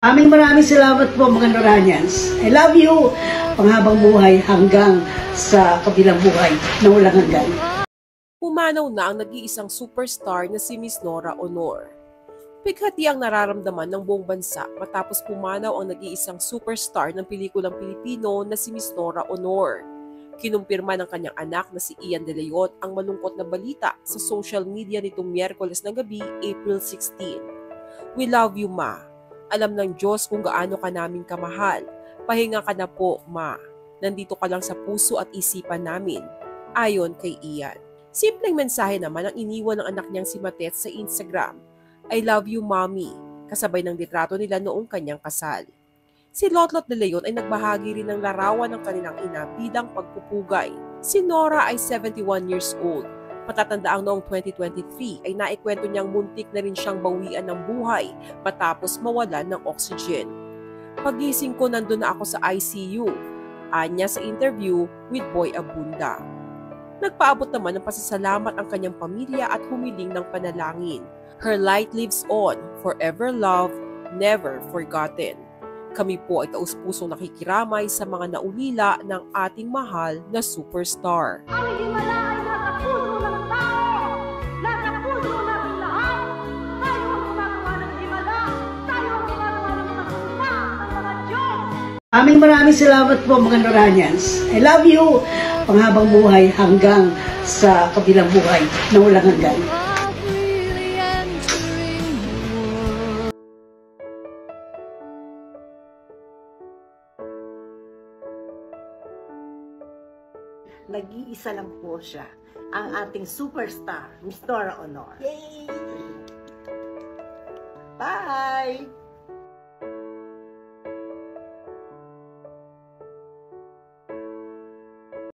Maraming salamat po mga Noranians. I love you. Panghabang buhay hanggang sa kabilang buhay na walang hanggan. Pumanaw na ang nag-iisang superstar na si Miss Nora Aunor. Bighati ang nararamdaman ng buong bansa matapos pumanaw ang nag-iisang superstar ng pelikulang Pilipino na si Miss Nora Aunor. Kinumpirma ng kanyang anak na si Ian De Leon ang malungkot na balita sa social media nitong Miyerkules na gabi, April 16. We love you, Ma. Alam ng Diyos kung gaano ka namin kamahal. Pahinga ka na po, Ma. Nandito ka lang sa puso at isipan namin. Ayon kay Ian. Simpleng mensahe naman ang iniwan ng anak niyang si Matet sa Instagram. I love you, Mommy. Kasabay ng litrato nila noong kanyang kasal. Si Lotlot De Leon ay nagbahagi rin ng larawan ng kanilang ina bilang pagpupugay. Si Nora ay 71 years old. Matatandaang noong 2023 ay naikwento niyang muntik na rin siyang bawian ng buhay matapos mawalan ng oxygen. Pagising ko nandun na ako sa ICU, anya sa interview with Boy Abunda. Nagpaabot naman ng pasasalamat ang kanyang pamilya at humiling ng panalangin. Her light lives on, forever loved, never forgotten. Kami po ay taus-pusong nakikiramay sa mga naulila ng ating mahal na superstar. Ang himala ay nasa puso ng tao! Nasa puso natin lahat! Tayo ang gumagawa ng himala! Tayo ang gumagawa ng mga sumpa ng mga Diyos! Maraming salamat po mga Noranians. I love you. Panghabang buhay hanggang sa kabilang buhay na walang hanggan. Nag-iisa lang po siya, ang ating superstar, Miss Nora Aunor. Yay! Bye!